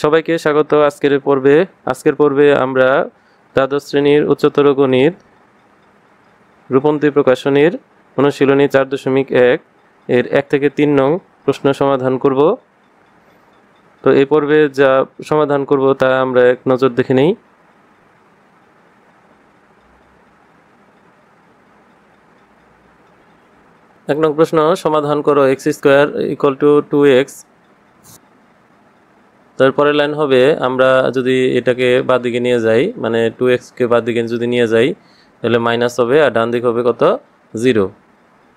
সবাইকে স্বাগত আজকের পর্বে আমরা দ্বাদশ শ্রেণীর উচ্চতর গণিত রূপন্তী প্রকাশনীর অনুশীলনী 4.1 এর 1 থেকে 3 নং প্রশ্ন সমাধান করব। তো এই পর্বে যা সমাধান করব তা আমরা এক নজর দেখে নেই। এক নং প্রশ্ন, সমাধান করো x² = 2x। তারপরের লাইন হবে, আমরা যদি এটাকে বাঁ দিকে নিয়ে যাই, মানে 2x কে বাঁ দিকে যদি নিয়ে যাই তাহলে মাইনাস হবে, আর ডান দিকে হবে কত? 0।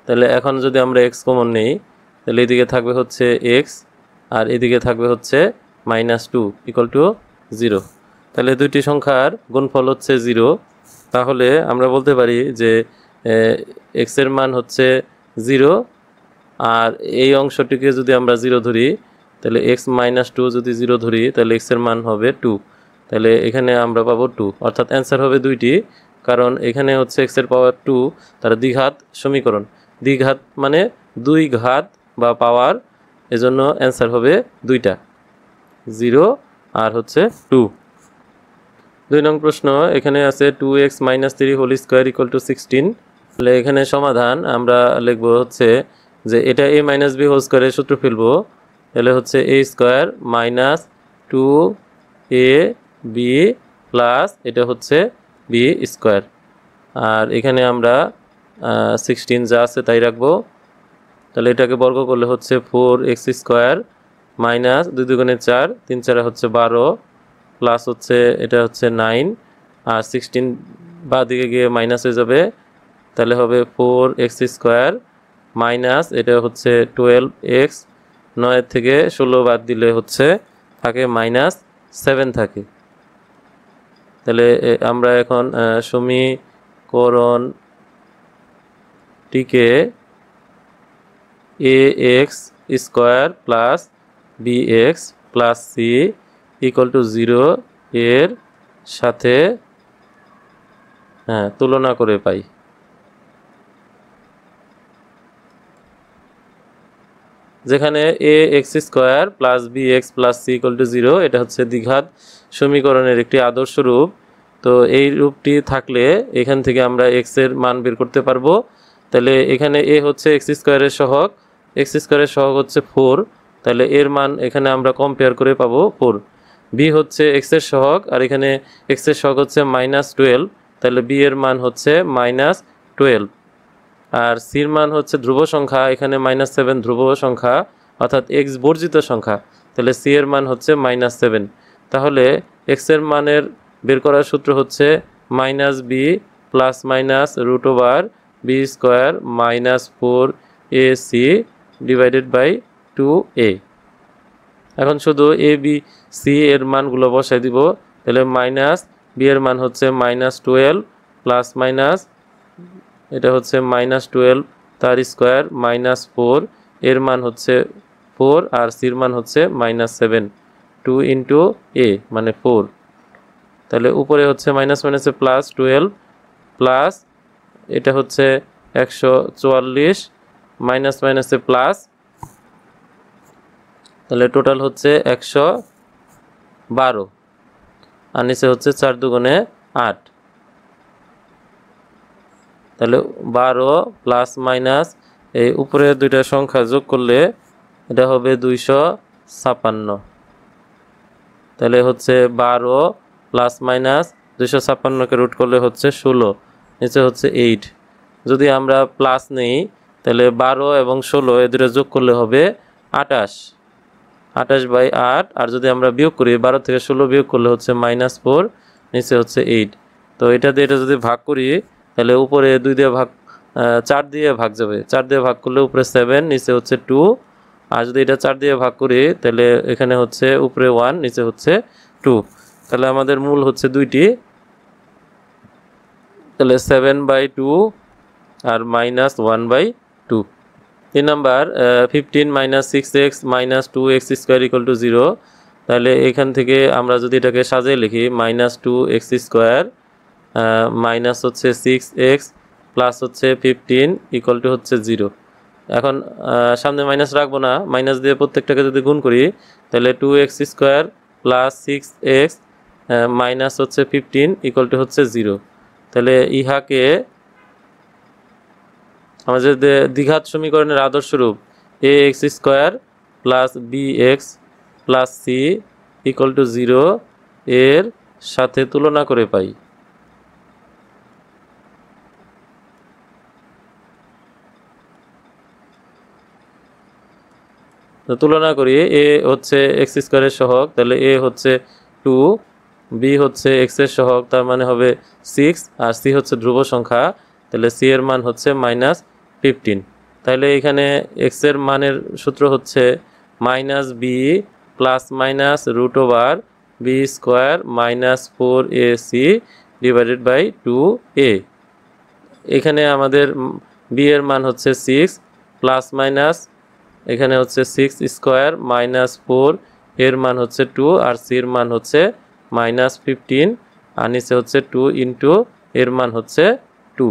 তাহলে এখন যদি আমরা x কমন নেই তাহলে এদিকে থাকবে হচ্ছে x আর এদিকে থাকবে হচ্ছে -2 = 0। তাহলে দুইটি সংখ্যার গুণফল হচ্ছে 0। তাহলে আমরা বলতে পারি যে x এর মান হচ্ছে 0, আর এই অংশটিকে যদি আমরা 0 ধরি তাহলে x - 2 যদি 0 ধরি তাহলে x এর মান হবে 2। তাহলে এখানে আমরা পাবো 2, অর্থাৎ অ্যান্সার হবে দুইটি, কারণ এখানে হচ্ছে x এর পাওয়ার 2, তার দ্বিঘাত সমীকরণ। দ্বিঘাত মানে দুই ঘাত বা পাওয়ার, এজন্য অ্যান্সার হবে দুইটা, 0 আর হচ্ছে 2। 2 নং প্রশ্ন, এখানে আছে 2x - 3² = 16। তাহলে এখানে সমাধান আমরা লিখব হচ্ছে যে এটা a - b² এর সূত্র ফেলবো। তাহলে হচ্ছে a² - 2ab প্লাস এটা হচ্ছে b², আর এখানে আমরা 16 যা আছে তাই রাখবো। তাহলে এটাকে বর্গ করলে হচ্ছে 4x² মাইনাস 2 দুগুণে 4, 3 4 হচ্ছে 12 প্লাস হচ্ছে এটা হচ্ছে 9, আর 16 বাঁ দিকে গিয়ে মাইনাস হয়ে যাবে। তাহলে হবে 4x² মাইনাস এটা হচ্ছে 12x, 9 থেকে 16 বাদ দিলে হচ্ছে থাকে -7 থাকে। তাহলে আমরা এখন সমীকরণটিকে ax² plus bx plus c = 0 এর সাথে তুলনা করে পাই। যেখানে ax² plus bx plus c = 0 এটা হচ্ছে দ্বিঘাত সমীকরণের একটি আদর্শ রূপ। তো এই রূপটি থাকলে এখান থেকে আমরা x এর মান বের করতে পারবো। তাহলে এখানে a হচ্ছে x² এর সহগ, x² এর সহগ হচ্ছে 4, তাহলে এর মান এখানে আমরা কম্পেয়ার করে পাবো 4। b হচ্ছে x এর সহগ, আর এখানে x এর সহগ হচ্ছে -12, তাহলে b এর মান হচ্ছে -12, আর c এর মান হচ্ছে ধ্রুব সংখ্যা, এখানে -7 ধ্রুব সংখ্যা অর্থাৎ x বর্জিত সংখ্যা, তাহলে c এর মান হচ্ছে -7। তাহলে x এর মানের বের করার সূত্র হচ্ছে -b plus minus √b² -4ac divided by 2a। এখন শুধু a b c এর মানগুলো বসাই দিব। তাহলে b এর মান হচ্ছে -12 প্লাস মাইনাস এটা হচ্ছে -12 তার স্কোয়ার -4, এর মান হচ্ছে 4, আর c এর মান হচ্ছে -7, 2 × a মানে 4। তাহলে উপরে হচ্ছে মাইনাস মাইনাসে প্লাস 12 প্লাস এটা হচ্ছে 144 মাইনাস মাইনাসে প্লাস, তাহলে টোটাল হচ্ছে 112, আর নিচে হচ্ছে 4 দুগুণে 8। তাহলে 12 প্লাস মাইনাস এই উপরে দুইটা সংখ্যা যোগ করলে এটা হবে 256। তাহলে হচ্ছে 12 প্লাস মাইনাস 256কে রুট করলে হচ্ছে 16, নিচে হচ্ছে 8। যদি আমরা প্লাস নেই তাহলে 12 এবং 16 এ দুটো যোগ করলে হবে 28, 28/8, আর যদি আমরা বিয়োগ করি 12 থেকে 16 বিয়োগ করলে হচ্ছে -4, নিচে হচ্ছে 8। তো এটা দিয়ে এটা যদি ভাগ করি তাহলে উপরে 2 দিয়ে ভাগ 4 দিয়ে ভাগ যাবে, 4 দিয়ে ভাগ করলে উপরে 7, নিচে হচ্ছে 2, আর যদি এটা 4 দিয়ে ভাগ করি তাহলে এখানে হচ্ছে উপরে 1, নিচে হচ্ছে 2। তাহলে আমাদের মূল হচ্ছে দুইটি, তাহলে 7/2 আর -1/2। 3 নাম্বার, 15 - 6x - 2x² = 0। তাহলে এখান থেকে আমরা যদি এটাকে সাজিয়ে লিখি -2x² মাইনাস হচ্ছে 6x প্লাস হচ্ছে 15 = হচ্ছে 0। এখন সামনে মাইনাস রাখবো না, মাইনাস দিয়ে প্রত্যেকটাকে যদি গুণ করি তাহলে 2x² প্লাস 6x মাইনাস হচ্ছে 15 ইকুয়াল টু হচ্ছে 0। তাহলে ইহাকে আমাদের দ্বিঘাত সমীকরণের আদর্শরূপ ax square plus bx plus c equal to 0 এর সাথে তুলনা করে পাই। তুলনা করি, এ হচ্ছে এক্স স্কোয়ারের সহগ, তাহলে এ হচ্ছে 2, বি হচ্ছে এক্স এর সহগ তার মানে হবে 6, আর সি হচ্ছে ধ্রুব সংখ্যা, তাহলে সি এর মান হচ্ছে -15। তাহলে এখানে এক্স এর মানের সূত্র হচ্ছে -b plus minus root over B square minus 4ac divided by 2a। এখানে আমাদের বি এর মান হচ্ছে 6 প্লাস মাইনাস এখানে হচ্ছে 6 স্কোয়ার মাইনাস 4 এর মান হচ্ছে 2, আর সি এর মান হচ্ছে -15, আর নিচে হচ্ছে 2 ইন্টু এর মান হচ্ছে 2।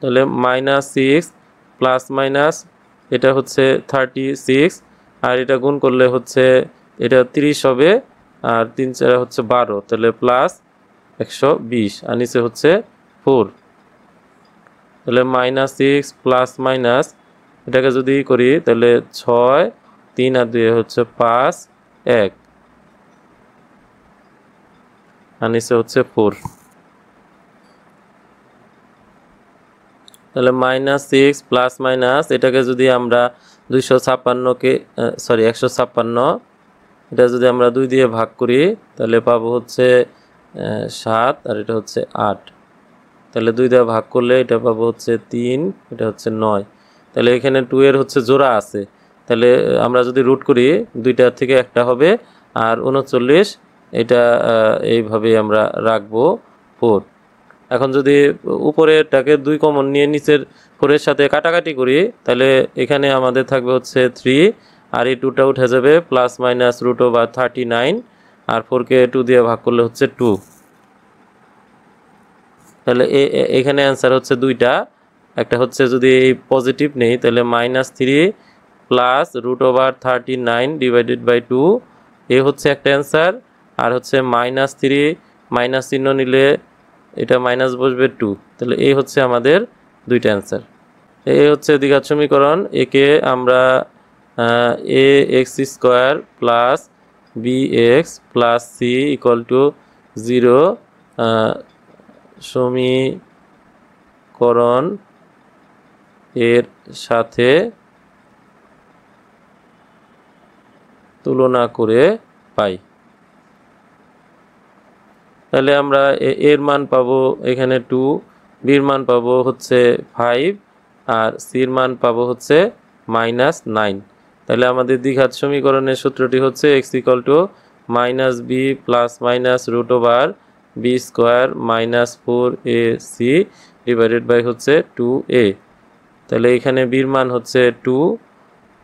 তাহলে -6 প্লাস মাইনাস এটা হচ্ছে 36, আর এটা গুণ করলে হচ্ছে এটা 30 হবে, আর 3 4 হচ্ছে 12, তাহলে প্লাস 120, আর নিচে হচ্ছে 4। তাহলে -6 প্লাস মাইনাস এটাকে যদি করি তাহলে 6, 3 আর 2 হচ্ছে 5, 1, আর নিচে হচ্ছে 4। তাহলে -6 প্লাস মাইনাস এটাকে যদি আমরা 156 এটা যদি আমরা 2 দিয়ে ভাগ করি তাহলে পাবো হচ্ছে 7, আর এটা হচ্ছে 8। তাহলে 2 দিয়ে ভাগ করলে এটা পাবো হচ্ছে 3, এটা হচ্ছে 9। তাহলে এখানে 2 এর হচ্ছে জোড়া আছে, তাহলে আমরা যদি রুট করি 2টা থেকে একটা হবে, আর 39 এটা এইভাবে আমরা রাখবো 4। এখন যদি উপরেরটাকে 2 কমন নিয়ে নিচের 4 এর সাথে কাটাকাটি করি তাহলে এখানে আমাদের থাকবে হচ্ছে 3, আর এই 2টা উঠে যাবে, প্লাস মাইনাস রুট ওভার 39, আর 4কে 2 দিয়ে ভাগ করলে হচ্ছে 2। তাহলে এখানে অ্যান্সার হচ্ছে 2টা, একটা হচ্ছে যদি পজিটিভ নেই তাহলে -3 plus root over 39 divided by 2, এ হচ্ছে একটা অ্যান্সার, আর হচ্ছে -3 মাইনাস চিহ্ন নিলে এটা মাইনাস বসবে 2, তাহলে এই হচ্ছে আমাদের 2টা অ্যান্সার। এই হচ্ছে দ্বিঘাত সমীকরণ, একে আমরা ax square plus bx plus c equal to 0 সমীকরণ এর সাথে তুলনা করে পাই। তাহলে আমরা এর মান পাবো এখানে 2, বির মান পাবো হচ্ছে 5, আর সির মান পাবো হচ্ছে -9। তাহলে আমাদের দ্বিঘাত সমীকরণের সূত্রটি হচ্ছে x equal to -b plus minus root over B square minus 4ac divided by হচ্ছে 2a। তাহলে এখানে বির মান হচ্ছে 2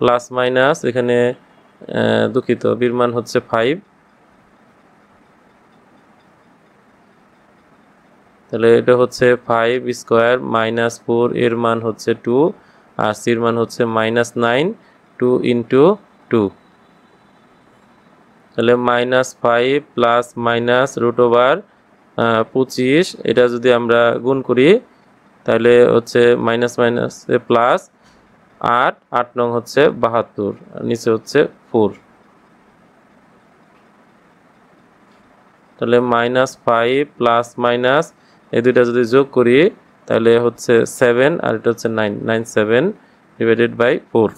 প্লাস মাইনাস এখানে দুঃখিত বির মান হচ্ছে 5, তাহলে এটা হচ্ছে 5 স্কোয়ার মাইনাস 4 এর মান হচ্ছে 2, আর সির মান হচ্ছে -9, 2 ইন্টু 2। তাহলে -5 প্লাস মাইনাস রুট ওভার 25, এটা যদি আমরা গুণ করি তাহলে হচ্ছে মাইনাস মাইনাস প্লাস 8, 8 নং হচ্ছে 72, নিচে হচ্ছে 4। তাহলে -5 প্লাস মাইনাস এই দুইটা যদি যোগ করি তাহলে হচ্ছে 7, আর এটা হচ্ছে 9, 97 ডিভাইডেড বাই 4।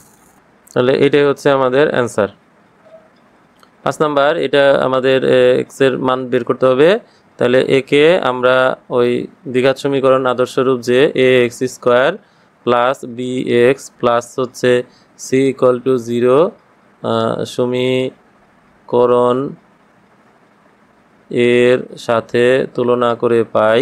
তাহলে এটাই হচ্ছে আমাদের অ্যান্সার। 5 নাম্বার, এটা আমাদের এক্স এর মান বের করতে হবে। তাহলে একে আমরা ওই দ্বিঘাত সমীকরণ আদর্শরূপ যে ax square plus bx plus হচ্ছে c ইকুয়াল টু 0 সমীকরণ এর সাথে তুলনা করে পাই।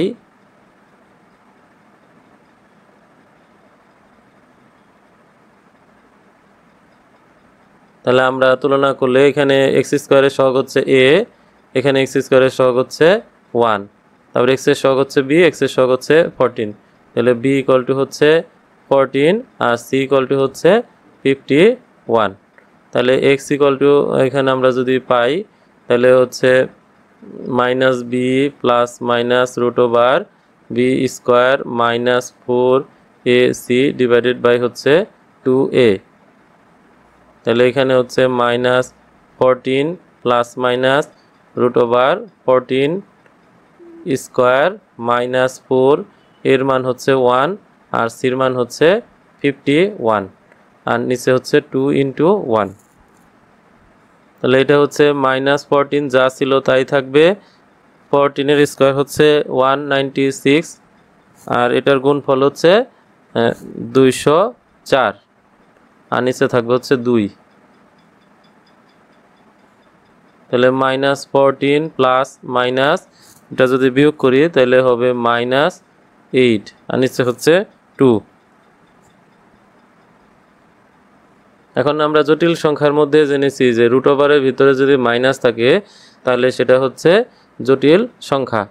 তাহলে আমরা তুলনা করলে এখানে এক্স স্কোয়ারের সহগ হচ্ছে a, এখানে এক্স স্কোয়ারের সহগ হচ্ছে 1, তারপর এক্স এর সহগ হচ্ছে b, এক্স এর সহগ হচ্ছে 14, তাহলে b ইকুয়াল টু হচ্ছে 14, আর c ইকুয়াল টু হচ্ছে 51। তাহলে এক্স ইকুয়াল টু এখানে আমরা যদি পাই তাহলে হচ্ছে minus B plus minus root over B square minus 4ac divided by হচ্ছে 2a। তাহলে এখানে হচ্ছে minus 14 plus minus root over 14 square minus 4 এর মান হচ্ছে 1 আর সির মান হচ্ছে 51 আর নিচে হচ্ছে 2 ইন্টু 1। তাহলে এটা হচ্ছে মাইনাস 14 যা ছিল তাই থাকবে, 14 এর স্কোয়ার হচ্ছে 196 আর এটার গুণফল হচ্ছে 204 আর নিচে থাকবে হচ্ছে 2। তাহলে মাইনাস 14 প্লাস মাইনাস এটা যদি বিয়োগ করি তাহলে হবে মাইনাস 8 আর নিচে হচ্ছে 2। এখন আমরা জটিল সংখ্যার মধ্যে জেনেছি যে রুট ওভারের ভিতরে যদি মাইনাস থাকে তাহলে সেটা হচ্ছে জটিল সংখ্যা।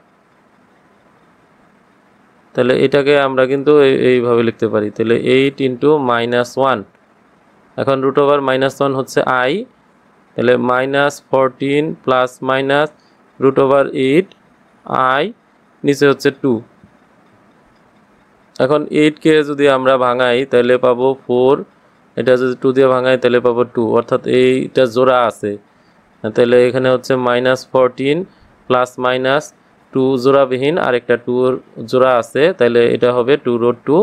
তাহলে এটাকে আমরা কিন্তু এইভাবে লিখতে পারি, তাহলে 8 ইন্টু মাইনাস 1। এখন রুট ওভার মাইনাস 1 হচ্ছে আই, তাহলে minus 14 plus minus root over 8 I নিচে হচ্ছে 2। এখন 8কে যদি আমরা ভাঙাই তাহলে পাবো 4, এটা যদি 2 দিয়ে ভাঙাই তাহলে পাবো 2, অর্থাৎ এইটা জোড়া আছে। তাহলে এখানে হচ্ছে মাইনাস 14 প্লাস মাইনাস 2 জোড়াবিহীন আর একটা 2 জোড়া আছে, তাহলে এটা হবে 2 রুট 2।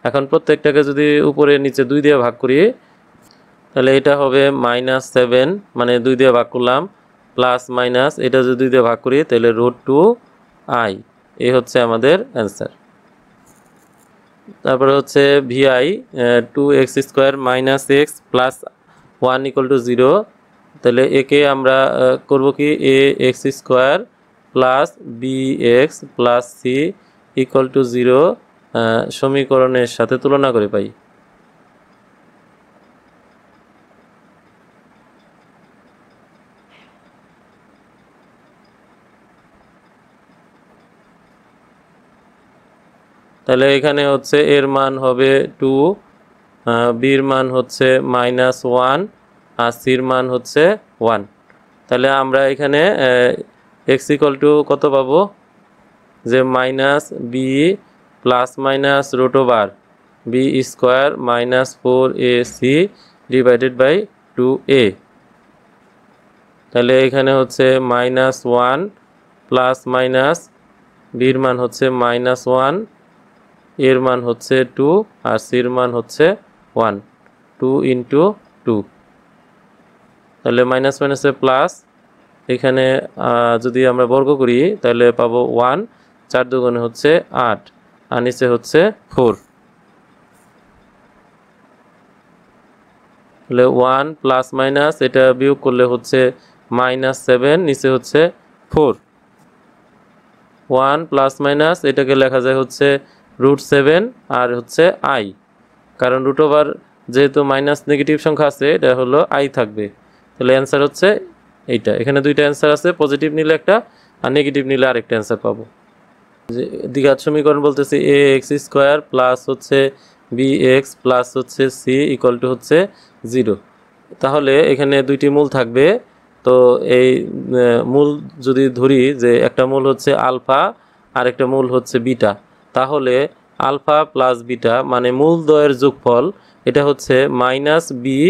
এখন প্রত্যেকটাকে যদি উপরে নিচে 2 দিয়ে ভাগ করি তাহলে এটা হবে মাইনাস 7, মানে 2 দিয়ে ভাগ করলাম, প্লাস মাইনাস এটা যদি 2 দিয়ে ভাগ করি তাহলে রুট 2 আই। এই হচ্ছে আমাদের অ্যান্সার। তারপরে হচ্ছে ভিআই 2x square minus x plus 1 equal to 0। তাহলে একে আমরা করব কি a x square plus B x plus C equal to 0 সমীকরণের সাথে তুলনা করে পাই। তাহলে এখানে হচ্ছে এর মান হবে 2, বির মান হচ্ছে মাইনাস 1 আর সির মান হচ্ছে 1। তাহলে আমরা এখানে এক্স ইকুয়াল টু কত পাবো, যে minus B plus minus root over B square minus 4ac divided by 2a। তাহলে এখানে হচ্ছে মাইনাস 1 প্লাস মাইনাস বির মান হচ্ছে মাইনাস 1, এর মান হচ্ছে 2 আর সির মান হচ্ছে 1, 2 ইন্টু 2। তাহলে মাইনাস মাইনাসে প্লাস, এখানে যদি আমরা বর্গ করি তাহলে পাবো 1, 4 দুগুণে হচ্ছে 8 আর নিচে হচ্ছে 4। তাহলে 1 প্লাস মাইনাস এটা বিয়োগ করলে হচ্ছে মাইনাস 7, নিচে হচ্ছে 4। 1 প্লাস মাইনাস এটাকে লেখা যায় হচ্ছে রুট 7 আর হচ্ছে আই, কারণ রুট ওভার যেহেতু মাইনাস নেগেটিভ সংখ্যা আছে এটা হলো আই থাকবে। তাহলে অ্যান্সার হচ্ছে এইটা। এখানে দুইটা অ্যান্সার আছে, পজিটিভ নিলে একটা আর নেগেটিভ নিলে আরেকটা অ্যান্সার পাবো। যে দ্বিঘাত সমীকরণ বলতেছে এ এক্স স্কোয়ার প্লাস হচ্ছে বি এক্স প্লাস হচ্ছে সি ইকুয়াল টু হচ্ছে 0। তাহলে এখানে দুইটি মূল থাকবে, তো এই মূল যদি ধরি যে একটা মূল হচ্ছে আলফা আর একটা মূল হচ্ছে বিটা, তাহলে আলফা প্লাস বিটা মানে মূল দ্বয়ের যোগফল এটা হচ্ছে মাইনাস বি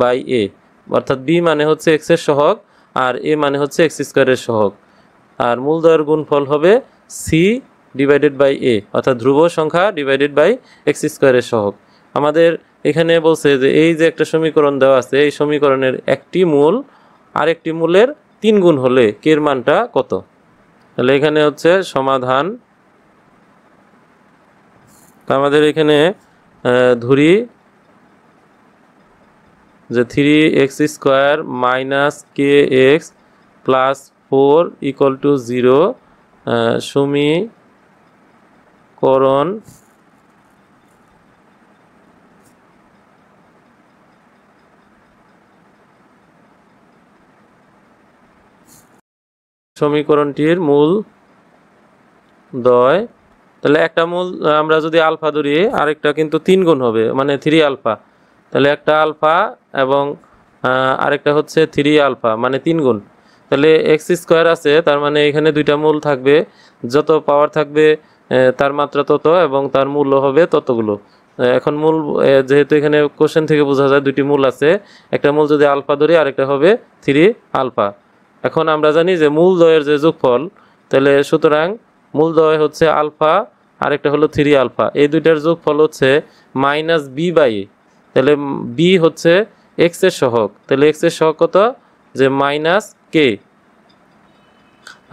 বাই এ, অর্থাৎ বি মানে হচ্ছে এক্সের সহগ আর এ মানে হচ্ছে এক্স স্কোয়ারের সহগ, আর মূল দ্বয়ের গুণফল হবে সি ডিভাইডেড বাই এ, অর্থাৎ ধ্রুব সংখ্যা ডিভাইডেড বাই এক্স স্কোয়ারের সহগ। আমাদের এখানে বলছে যে এই যে একটা সমীকরণ দেওয়া আছে, এই সমীকরণের একটি মূল আরেকটি মূলের 3 গুণ হলে কের মানটা কত। তাহলে এখানে হচ্ছে সমাধান। আমাদের এখানে ধরি যে 3x square minus K x plus 4 equal to 0 সমীকরণ সমীকরণটির মূল দ্বয়। তাহলে একটা মূল আমরা যদি আলফা ধরি আরেকটা কিন্তু 3 গুণ হবে, মানে 3 আলফা। তাহলে একটা আলফা এবং আরেকটা হচ্ছে 3 আলফা, মানে 3 গুণ। তাহলে এক্স স্কোয়ার আছে, তার মানে এখানে দুইটা মূল থাকবে, যত পাওয়ার থাকবে তার মাত্রা তত এবং তার মূল্য হবে ততগুলো। এখন মূল যেহেতু এখানে কোশ্চেন থেকে বোঝা যায় দুইটি মূল আছে, একটা মূল যদি আলফা ধরি আরেকটা হবে 3 আলফা। এখন আমরা জানি যে মূলদ্বয়ের যে যোগফল, তাহলে সুতরাং মূলদ্বয় হচ্ছে আলফা, আরেকটা হলো 3 আলফা, এই দুইটার যোগফল হচ্ছে মাইনাস বি বাই এ। তাহলে বি হচ্ছে এক্স এর সহগ, তাহলে এক্স এর সহগ কত, যে মাইনাস কে,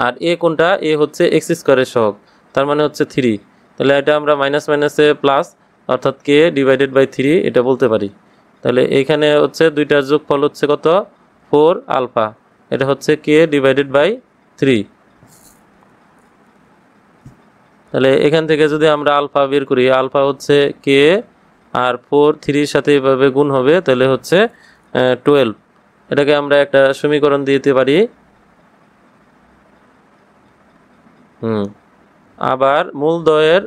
আর এ কোনটা, এ হচ্ছে এক্স স্কোয়ারের সহগ, তার মানে হচ্ছে 3। তাহলে এটা আমরা মাইনাস মাইনাসে প্লাস, অর্থাৎ কে ডিভাইডেড বাই 3 এটা বলতে পারি। তাহলে এইখানে হচ্ছে দুইটার যোগফল হচ্ছে কত, 4 আলফা, এটা হচ্ছে কে ডিভাইডেড বাই 3। তাহলে এখান থেকে যদি আমরা আলফা বের করি, আলফা হচ্ছে কে আর 4 3 সাথে এভাবে গুণ হবে, তাহলে হচ্ছে 12। এটাকে আমরা একটা সমীকরণ দিতে পারি। আবার মূলদ্বয়ের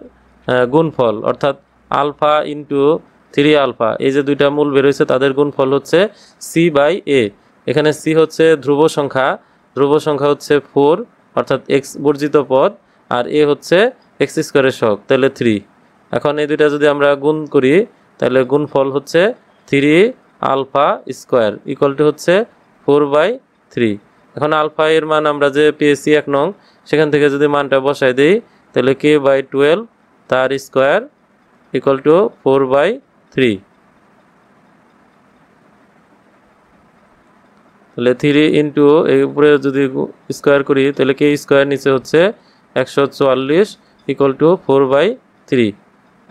গুণফল, অর্থাৎ আলফা ইন্টু 3 আলফা, এই যে দুইটা মূল বেরোয়েছে তাদের গুণফল হচ্ছে সি বাই এ। এখানে সি হচ্ছে ধ্রুব সংখ্যা, ধ্রুব সংখ্যা হচ্ছে 4, অর্থাৎ এক্স বর্জিত পদ, আর এ হচ্ছে এক্স স্কোয়ারের সহগ, তাহলে 3। এখন এই দুইটা যদি আমরা গুণ করি, তাহলে গুণফল হচ্ছে 3 আলফা স্কোয়ার ইকুয়াল টু হচ্ছে 4/3। এখন আলফা এর মান আমরা যে পেয়েছি 1 নং, সেখান থেকে যদি মানটা বসাই দিই, তাহলে কে বাই 12 তার স্কোয়ার ইকুয়াল টু 4/3। তাহলে 3 ইন্টু এই উপরে যদি স্কোয়ার করি, তাহলে কে স্কোয়ার নিচে হচ্ছে 144 ইকুয়াল টু 4/3।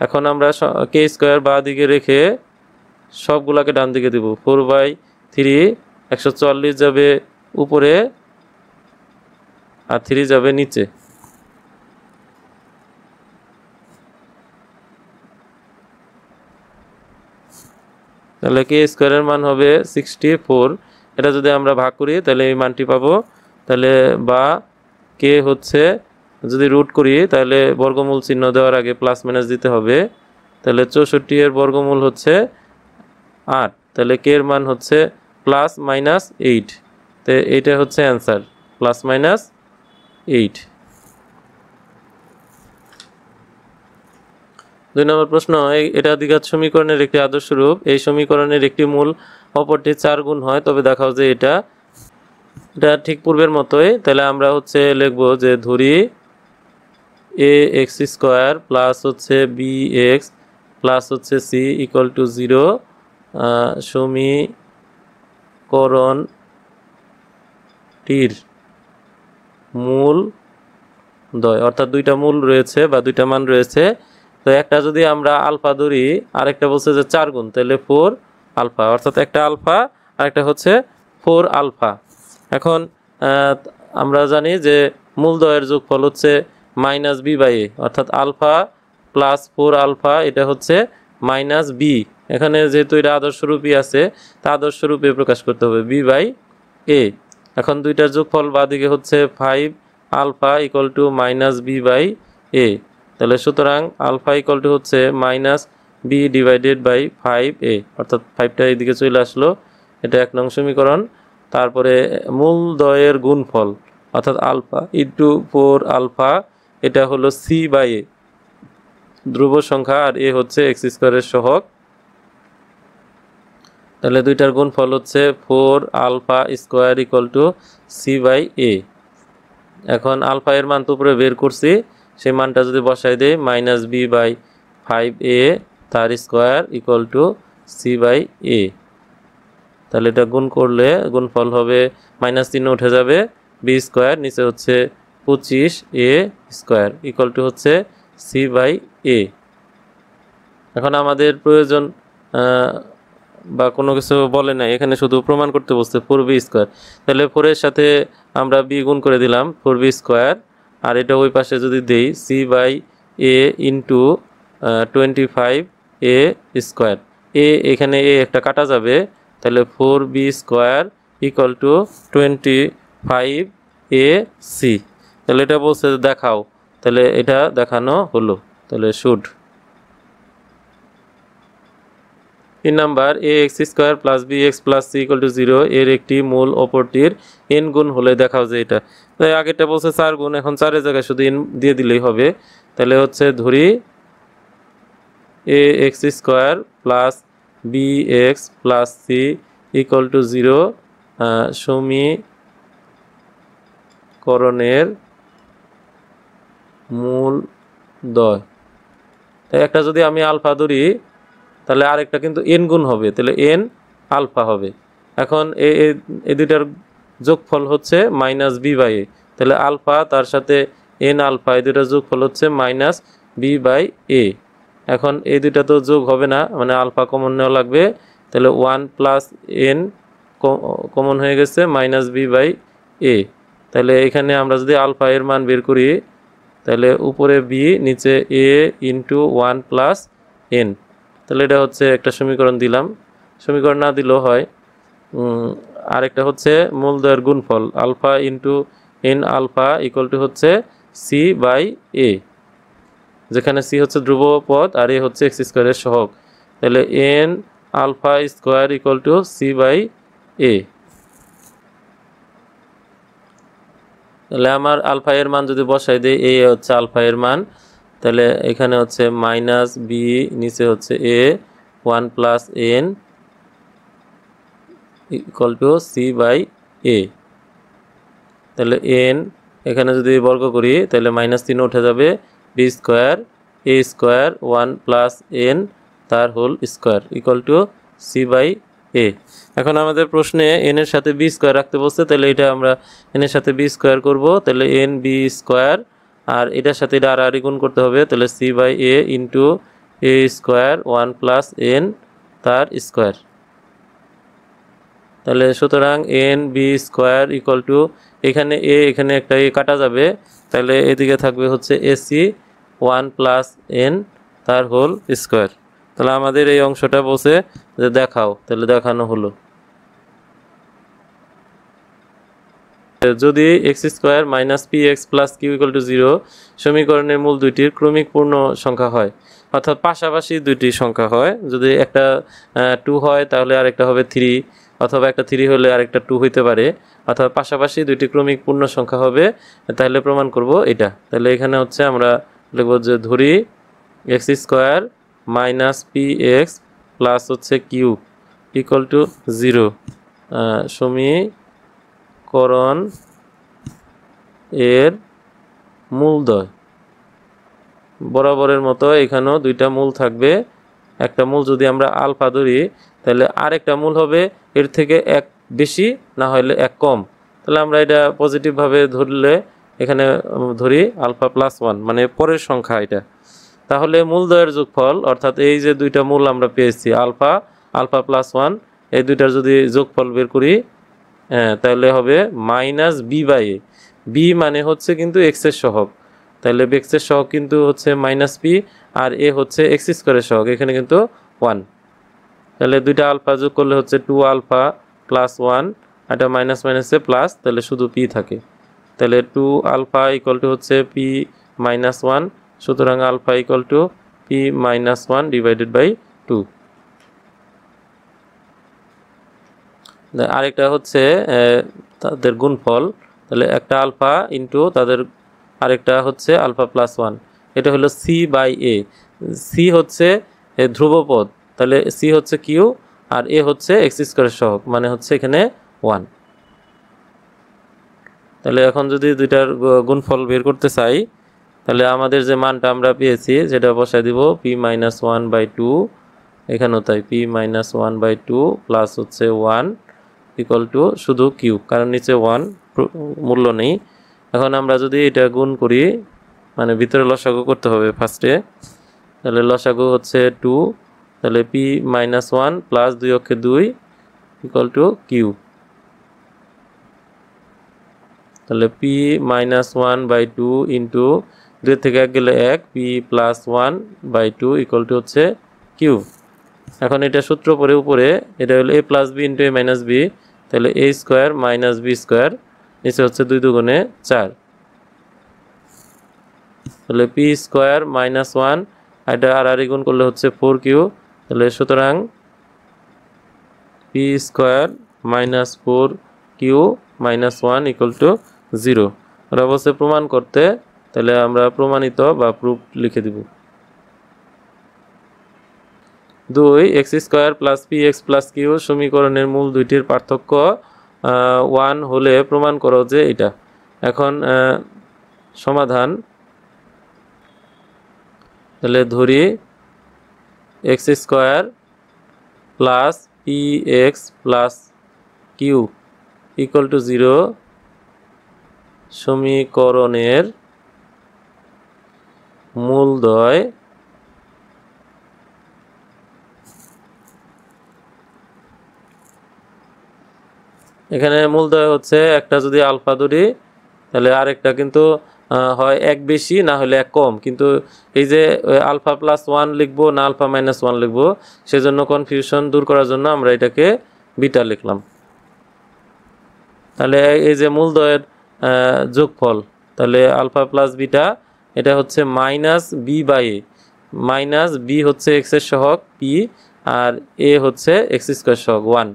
এখন আমরা কে স্কোয়ার বাঁ দিকে রেখে সবগুলাকে ডান দিকে দেব। 4/3, 144 যাবে উপরে আর 3 যাবে নিচে। তাহলে কে স্কোয়ারের মান হবে 64। এটা যদি আমরা ভাগ করি তাহলে এই মানটি পাবো। তাহলে বা কে হচ্ছে যদি রুট করি, তাহলে বর্গমূল চিহ্ন দেওয়ার আগে প্লাস মাইনাস দিতে হবে। তাহলে 64 এর বর্গমূল হচ্ছে 8, তাহলে কে এর মান হচ্ছে প্লাস মাইনাস 8। তো এইটা হচ্ছে অ্যান্সার, প্লাস মাইনাস 8। 2 নম্বর প্রশ্ন, এটা দ্বিঘাত সমীকরণের একটি আদর্শ রূপ। এই সমীকরণের একটি মূল অপরটি 4 গুণ হয়, তবে দেখাও যে এটা ঠিক পূর্বের মতোই। তাহলে আমরা হচ্ছে লিখবো যে ধরি এ এক্স স্কোয়ার প্লাস হচ্ছে বি এক্স প্লাস হচ্ছে সি ইকুয়াল টু 0। সমীকরণটির মূল দ্বয়, অর্থাৎ দুইটা মূল রয়েছে বা দুইটা মান রয়েছে। তো একটা যদি আমরা আলফা ধরি, আরেকটা বলছে যে 4 গুণ, তাহলে 4 আলফা, অর্থাৎ একটা আলফা আর একটা হচ্ছে 4 আলফা। এখন আমরা জানি যে মূলদ্বয়ের যোগফল হচ্ছে মাইনাস বি বাই এ, অর্থাৎ আলফা প্লাস 4 আলফা এটা হচ্ছে মাইনাস বি। এখানে যেহেতু এটা আদর্শরূপই আছে, তা আদর্শরূপে প্রকাশ করতে হবে বি বাই এ। এখন দুইটার যোগফল বাদিকে হচ্ছে 5 alpha equal to minus B by a. তাহলে সুতরাং আলফা ইকুয়াল টু হচ্ছে minus b divided by 5a, অর্থাৎ 5টা এইদিকে চলে আসলো। এটা 1 নং সমীকরণ। তারপরে মূলদ্বয়ের গুণফল, অর্থাৎ আলফা ইন্টু 4 আলফা, এটা হলো সি বাই এ, ধ্রুব সংখ্যা, আর এ হচ্ছে এক্স স্কোয়ারের সহগ। তাহলে দুইটার গুণফল হচ্ছে 4 alpha square equal to c by a. এখন আলফা এর মান তো উপরে বের করছি, সেই মানটা যদি বসাই দেই, মাইনাস বি বাই 5a তার square equal to c by a. তাহলে এটা গুণ করলে গুণফল হবে মাইনাস চিহ্ন উঠে যাবে, বি স্কোয়ার নিচে হচ্ছে 25a স্কোয়ার ইকুয়াল টু হচ্ছে সি বাই এ। এখন আমাদের প্রয়োজন বা কোনো কিছু বলে নাই, এখানে শুধু প্রমাণ করতে বলছে 4b স্কোয়ার। তাহলে 4 এর সাথে আমরা বি গুণ করে দিলাম 4b স্কোয়ার, আর এটা ওই পাশে যদি দেই C by A into 25a square. এখানে এ একটা কাটা যাবে, তাহলে 4b square equal two 25ac। তাহলে এটা বলছে দেখাও, তাহলে এটা দেখানো হলো, তাহলে শুড। 3 number A x square plus B x plus C equal to 0 এর একটি মূল অপরটির n গুণ হলে দেখাও যে এটা। তাই আগেরটা বলছে 4 গুণ, এখন 4 এর জায়গায় শুধু n দিয়ে দিলেই হবে। তাহলে হচ্ছে ধরি a x square plus B x plus C equal to 0 সমীকরণের মূল দ্বয়। তাই একটা যদি আমি আলফা ধরি তাহলে আরেকটা কিন্তু n গুণ হবে, তাহলে n আলফা হবে। এখন এই দুইটার যোগফল হচ্ছে মাইনাস বি বাই এ, তাহলে আলফা তার সাথে n আলফা এই দুইটার যোগফল হচ্ছে মাইনাস বি বাই এ। এখন এই দুইটা তো যোগ হবে না, মানে আলফা কমন নেওয়া লাগবে, তাহলে 1 প্লাস n কমন হয়ে গেছে মাইনাস বি বাই এ। তাহলে এখানে আমরা যদি আলফা এর মান বের করি তাহলে উপরে বি নিচে এ ইন্টু 1 প্লাস এন, তাহলে এটা হচ্ছে একটা সমীকরণ দিলাম। সমীকরণ না দিলেও হয়। আরেকটা হচ্ছে মূলদ্বয়ের গুণফল alpha into N alpha equal to হচ্ছে সি বাই এ, যেখানে সি হচ্ছে ধ্রুব পদ আর এ হচ্ছে এক্স স্কোয়ারের সহগ। তাহলে n alpha square equal to c by a. তাহলে আমার আলফা এর মান যদি বসাই দিই, এ হচ্ছে আলফা এর মান, তাহলে এখানে হচ্ছে মাইনাস বি নিচে হচ্ছে a 1 plus n equal to c by a. তাহলে এন এখানে যদি বর্গ করি তাহলে -3 উঠে যাবে, b square a square 1 plus N তার whole square equal to c by a. এখন আমাদের প্রশ্নে এন এর সাথে বি স্কোয়ার রাখতে বলছে, তাহলে এটা আমরা এন এর সাথে বি স্কোয়ার করবো, তাহলে এন বি স্কোয়ার আর এটার সাথে এটা আর গুণ করতে হবে, তাহলে C by A into A square 1 plus N তার স্কোয়ার। তাহলে সুতরাং N B square equal to এখানে এখানে একটা কাটা যাবে, তাহলে এদিকে থাকবে হচ্ছে এসি 1 প্লাস এন তার হোল স্কোয়ার। তাহলে আমাদের এই অংশটা বসে যে দেখাও, তাহলে দেখানো হলো। যদি x square minus P x plus Q equal to 0 সমীকরণের মূল দুইটির ক্রমিক পূর্ণ সংখ্যা হয়, অর্থাৎ পাশাপাশি দুইটি সংখ্যা হয়। যদি একটা 2 হয় তাহলে আরেকটা হবে 3, অথবা একটা 3 হলে আরেকটা 2 হইতে পারে, অথবা পাশাপাশি দুইটি ক্রমিক পূর্ণ সংখ্যা হবে, তাহলে প্রমাণ করব এটা। তাহলে এখানে হচ্ছে আমরা লিখব যে ধরি x square minus P x plus হচ্ছে কিউ ইকুয়াল টু 0 সমীকরণ এর মূলদ্বয়। বরাবরের মতো এখানেও দুইটা মূল থাকবে। একটা মূল যদি আমরা আলফা ধরি তাহলে আরেকটা মূল হবে এর থেকে এক বেশি, না হলে এক কম। তাহলে আমরা এটা পজিটিভভাবে ধরলে এখানে ধরি আলফা প্লাস 1, মানে পরের সংখ্যা এটা। তাহলে মূলদ্বয়ের যোগফল, অর্থাৎ এই যে দুইটা মূল আমরা পেয়েছি আলফা আলফা প্লাস 1, এই দুইটার যদি যোগফল বের করি তাহলে হবে minus B by A. B মানে হচ্ছে কিন্তু এক্স এর সহগ, তাহলে এক্স এর সহগ কিন্তু হচ্ছে মাইনাস বি, আর এ হচ্ছে এক্স স্কোয়ারের সহগ, এখানে কিন্তু 1। তাহলে দুইটা আলফা যোগ করলে হচ্ছে 2 আলফা প্লাস 1, এটা মাইনাস মাইনাসে প্লাস, তাহলে শুধু পি থাকে। তাহলে 2 আলফা ইকুয়াল টু হচ্ছে পি মাইনাস 1, সুতরাং alpha equal to P minus 1 divided by 2। আরেকটা হচ্ছে তাদের গুণফল, তাহলে একটা আলফা ইন্টু তাদের আরেকটা হচ্ছে আলফা প্লাস 1, এটা হলো সি বাই এ। সি হচ্ছে ধ্রুবপদ, তাহলে সি হচ্ছে কিউ আর এ হচ্ছে এক্স স্কোয়ারের সহগ, মানে হচ্ছে এখানে 1। তাহলে এখন যদি দুইটার গুণফল বের করতে চাই তাহলে আমাদের যে মানটা আমরা পেয়েছি সেটা বসাই দিব পি মাইনাস 1/2, এখানেও তাই পি মাইনাস 1/2 প্লাস হচ্ছে 1 ইকুয়াল টু শুধু কিউ, কারণ নিচে 1 মূল্য নেই। এখন আমরা যদি এটা গুণ করি, মানে ভিতরে লসাগু করতে হবে ফার্স্টে, তাহলে লসাগু হচ্ছে 2, তাহলে পি মাইনাস 1 প্লাস 2 অক্ষে 2 ইকুয়াল টু কিউ। তাহলে পি মাইনাস 1/2 ইন্টু 2 থেকে 1 গেলে 1, পি প্লাস 1/2 ইকুয়াল টু হচ্ছে কিউ। এখন এটা সূত্র পরে উপরে এটা হলো এ প্লাস বি ইন্টু এ মাইনাস বি, তাহলে এ স্কোয়ার মাইনাস বি স্কোয়ার, নিচে হচ্ছে 2 দুগুণে 4, তাহলে পি স্কোয়ার মাইনাস 1 এটা আর গুণ করলে হচ্ছে 4 কিউ। তাহলে সুতরাং P square minus 4q minus 1 equal to 0। ওরা বলছে প্রমাণ করতে, তাহলে আমরা প্রমাণিত বা প্রুফ লিখে দিব। 2 x square plus P x plus Q সমীকরণের মূল দুইটির পার্থক্য 1 হলে প্রমাণ করো যে এটা। এখন সমাধান, তাহলে ধরি x square plus P x plus Q equal to 0 সমীকরণের মূলদ্বয় এখানে মূলদ্বয় হচ্ছে একটা যদি আলফা ধরি, তাহলে আরেকটা কিন্তু হয় এক বেশি না হলে এক কম, কিন্তু এই যে আলফা প্লাস 1 লিখবো না আলফা মাইনাস 1 লিখবো, সেজন্য কনফিউশন দূর করার জন্য আমরা এটাকে বিটা লিখলাম। তাহলে এই যে মূলদ্বয়ের যোগফল, তাহলে আলফা প্লাস বিটা এটা হচ্ছে minus B by A. Minus B হচ্ছে এক্স এর সহগ পি, আর এ হচ্ছে এক্স স্কোয়ার সহগ 1।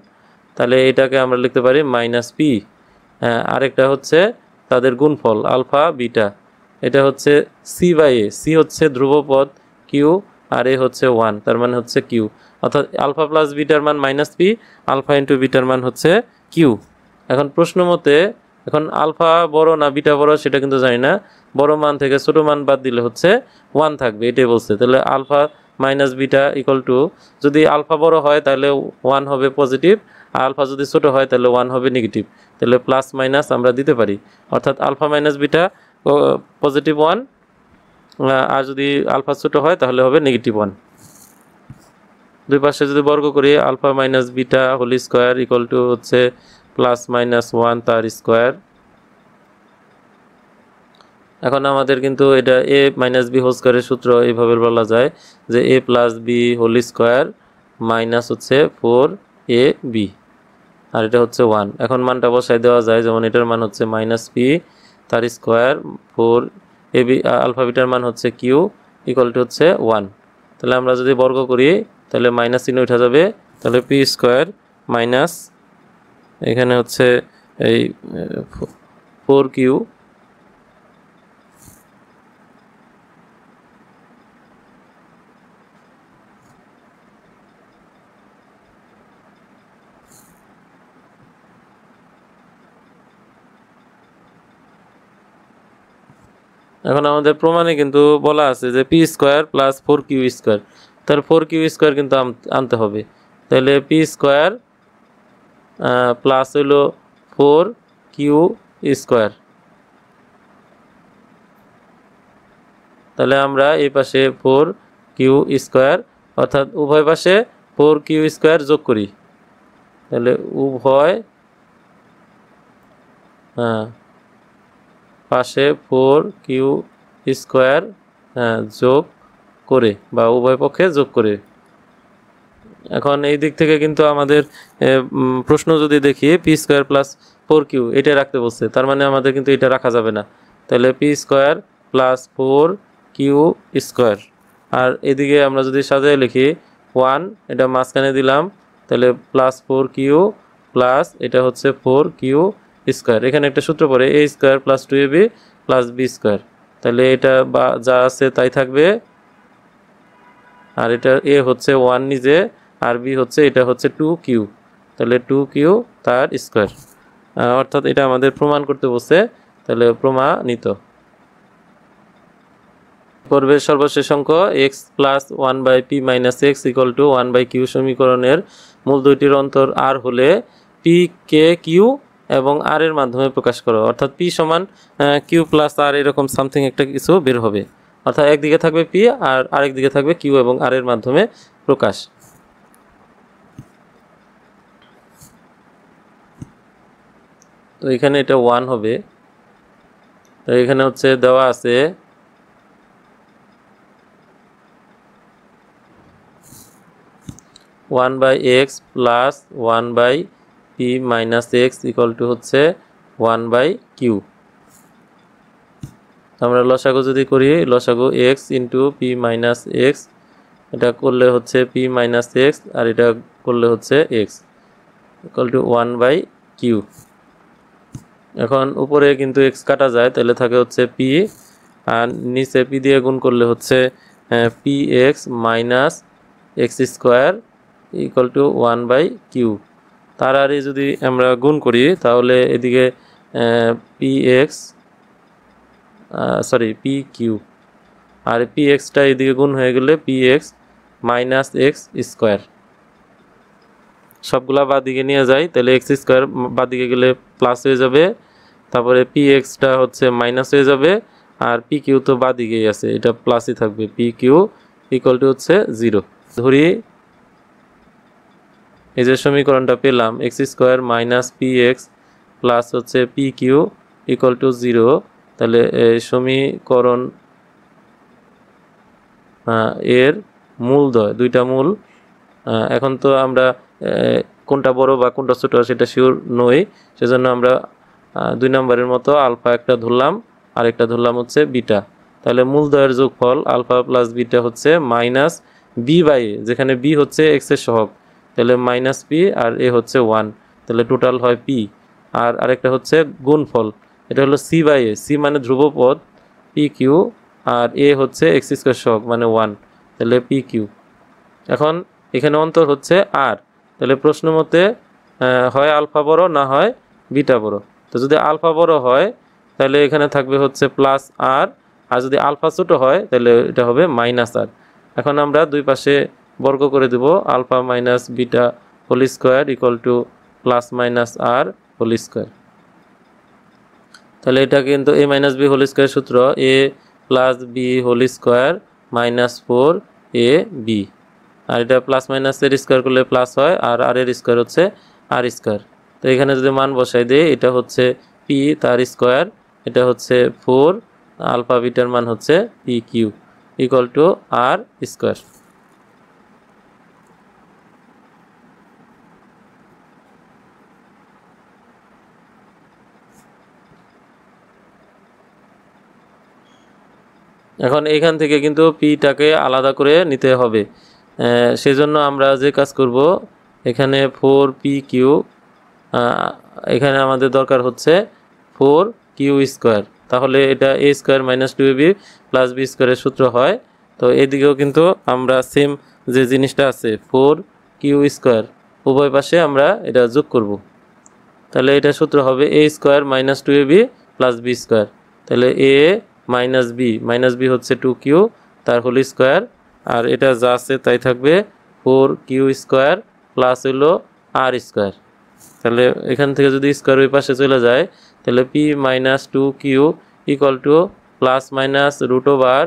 তাহলে এটাকে আমরা লিখতে পারি মাইনাস পি। আরেকটা হচ্ছে তাদের গুণফল আলফা বিটা, এটা হচ্ছে সি বাই এ। সি হচ্ছে ধ্রুবপদ কিউ, আর এ হচ্ছে 1, তার মানে হচ্ছে কিউ। অর্থাৎ আলফা প্লাস বিটার মান মাইনাস পি, আলফা ইন্টু বিটার মান হচ্ছে কিউ। এখন প্রশ্ন মতে এখন আলফা বড় না বিটা বড় সেটা কিন্তু জানি না, বড় মান থেকে ছোট মান বাদ দিলে হচ্ছে 1 থাকবে, এটাই বলছে। তাহলে alpha minus beta equal to, যদি আলফা বড় হয় তাহলে 1 হবে পজিটিভ, আর আলফা যদি ছোট হয় তাহলে 1 হবে নেগেটিভ। তাহলে প্লাস মাইনাস আমরা দিতে পারি, অর্থাৎ আলফা মাইনাস বিটা পজিটিভ 1, আর যদি আলফা ছোট হয় তাহলে হবে নেগেটিভ 1। দুই পাশে যদি বর্গ করি, alpha minus beta whole square equal to হচ্ছে প্লাস মাইনাস 1 তার স্কোয়ার। এখন আমাদের কিন্তু এটা এ মাইনাস বি হোল স্কোয়ারের সূত্র এইভাবে বলা যায় যে a plus b whole square minus হচ্ছে 4 এ বি, আর এটা হচ্ছে 1। এখন মানটা বসায় দেওয়া যায়, যেমন এটার মান হচ্ছে মাইনাস পি তার স্কোয়ার 4 এ বি, আলফা বিটার মান হচ্ছে কিউ ইকুয়াল টু হচ্ছে 1। তাহলে আমরা যদি বর্গ করি তাহলে মাইনাস চিহ্ন উঠে যাবে, তাহলে পি স্কোয়ার মাইনাস এখানে হচ্ছে এই 4q এখন আমাদের প্রমাণে কিন্তু বলা আছে যে P square plus 4q square, তাহলে 4q স্কোয়ার কিন্তু আনতে হবে। তাহলে পি স্কোয়ার প্লাস হইলো 4q স্কোয়ার, তাহলে আমরা এই পাশে 4q স্কোয়ার অর্থাৎ উভয় পাশে 4q স্কোয়ার যোগ করি, তাহলে উভয় পাশে 4q স্কোয়ার যোগ করে বা উভয় পক্ষে যোগ করে। এখন এই দিক থেকে কিন্তু আমাদের প্রশ্ন যদি দেখি পি স্কোয়ার প্লাস 4q এটা রাখতে বলছে, তার মানে আমাদের কিন্তু এটা রাখা যাবে না। তাহলে p square plus 4q square, আর এদিকে আমরা যদি সাজায় লিখি 1 এটা মাঝখানে দিলাম, তাহলে প্লাস 4q প্লাস এটা হচ্ছে 4q স্কোয়ার। এখানে একটা সূত্র পড়ে এ স্কোয়ার প্লাস 2ab প্লাস বি স্কোয়ার, তাহলে এটা বা যা আছে তাই থাকবে, আর এটা এ হচ্ছে 1 নিজে, আর বি হচ্ছে এটা হচ্ছে 2q, তাহলে 2q তার স্কোয়ার। অর্থাৎ এটা আমাদের প্রমাণ করতে বলছে, তাহলে প্রমাণিত। পর্বের সর্বশেষ অঙ্ক x plus 1/p minus x equal to 1/q সমীকরণের মূল দুইটির অন্তর আর হলে পি কে কিউ এবং আর এর মাধ্যমে প্রকাশ করো। অর্থাৎ পি সমান কিউ প্লাস আর এরকম সামথিং একটা কিছু বের হবে, অর্থাৎ একদিকে থাকবে পি আর আরেক দিকে থাকবে কিউ এবং আর এর মাধ্যমে প্রকাশ। তো এখানে এটা 1 হবে, তো এখানে হচ্ছে দেওয়া আছে 1/x plus 1/p minus x equal to হচ্ছে 1/q। আমরা লসাগু যদি করি, লসাগু x into P minus x, এটা করলে হচ্ছে পি মাইনাস এক্স আর এটা করলে হচ্ছে এক্স। Equal to 1/q। এখন উপরে কিন্তু x কাটা যায়, তাহলে থাকে হচ্ছে p, আর নিচে p দিয়ে গুণ করলে হচ্ছে px minus x square equal two 1/q। তার আর যদি আমরা গুণ করি তাহলে এদিকে px pq, আর pxটা এদিকে গুণ হয়ে গেলে px মাইনাস এক্স স্কোয়ার। সবগুলা বাদ দিকে নিয়ে যাই, তাহলে এক্স স্কোয়ার বাদ দিকে গেলে প্লাস হয়ে যাবে, তারপরে pxটা হচ্ছে মাইনাস হয়ে যাবে, আর pq তো বাদ দিকেই আছে, এটা প্লাসই থাকবে, pq ইকুয়াল টু হচ্ছে 0। ধরি এই যে সমীকরণটা পেলাম x square minus px plus হচ্ছে pq ইকুয়াল টু 0, তাহলে সমীকরণ এর মূলদ্বয়, দুইটা মূল। এখন তো আমরা কোনটা বড় বা কোনটা ছোট সেটা শিওর নই, সেজন্য আমরা 2 নম্বরের মতো আলফা একটা ধরলাম, আরেকটা ধরলাম হচ্ছে বিটা। তাহলে মূলদ্বয়ের যোগফল আলফা প্লাস বিটা হচ্ছে মাইনাস বি বাই এ, যেখানে বি হচ্ছে এক্স এর সহগ, তাহলে মাইনাস পি আর এ হচ্ছে 1, তাহলে টোটাল হয় পি। আর আরেকটা হচ্ছে গুণফল, এটা হলো সি বাই এ, সি মানে ধ্রুবপদ পি কিউ, আর এ হচ্ছে এক্স স্কোয়ার সহগ মানে 1, তাহলে পি কিউ। এখন এখানে অন্তর হচ্ছে আর, তাহলে প্রশ্ন মতে হয় আলফা বড় না হয় বিটা বড়। তো যদি আলফা বড় হয় তাহলে এখানে থাকবে হচ্ছে প্লাস আর, আর যদি আলফা ছোট হয় তাহলে এটা হবে মাইনাস আর। এখন আমরা দুই পাশে বর্গ করে দেব, alpha minus beta whole square equal to plus minus r whole square. তাহলে এটা কিন্তু a minus b whole square সূত্র, a plus b whole square minus 4ab, আর এটা প্লাস মাইনাস এর স্কোয়ার করলে প্লাস হয়, আর আর এর স্কোয়ার হচ্ছে আর স্কোয়ার। তো এখানে যদি মান বসাই দিই, এটা হচ্ছে পি তার স্কোয়ার, এটা হচ্ছে 4, আলফা বিটার মান হচ্ছে P Q equal to R square. এখন এখান থেকে কিন্তু পিটাকে আলাদা করে নিতে হবে, সেজন্য আমরা যে কাজ করব, এখানে 4pq, এখানে আমাদের দরকার হচ্ছে 4q স্কোয়ার, তাহলে এটা a স্কোয়ার মাইনাস 2ab প্লাস বি স্কোয়ারের সূত্র হয়। তো এদিকেও কিন্তু আমরা সেম যে জিনিসটা আছে 4q স্কোয়ার, উভয় পাশে আমরা এটা যোগ করব, তাহলে এটা সূত্র হবে a স্কোয়ার মাইনাস 2ab প্লাস বি স্কোয়ার, তাহলে a মাইনাস বি হচ্ছে 2q তার হোল স্কোয়ার, আর এটা যা আছে তাই থাকবে 4q স্কোয়ার প্লাস হলো আর স্কোয়ার। তাহলে এখান থেকে যদি স্কোয়ার ওই পাশে চলে যায়, তাহলে p minus 2q equal to plus minus root over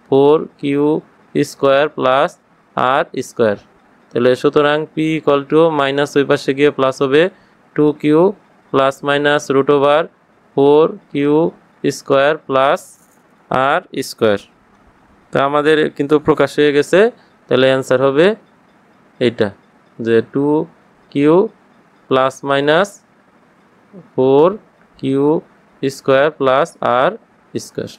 4q square plus R square. তাহলে সুতরাং p ইকুয়াল টু মাইনাস ওই পাশে গিয়ে প্লাস হবে 2q plus minus root over 4q square plus আর স্কোয়ার। তা আমাদের কিন্তু প্রকাশ হয়ে গেছে, তাহলে অ্যান্সার হবে এইটা, যে 2q plus minus 4q square plus আর স্কোয়ার।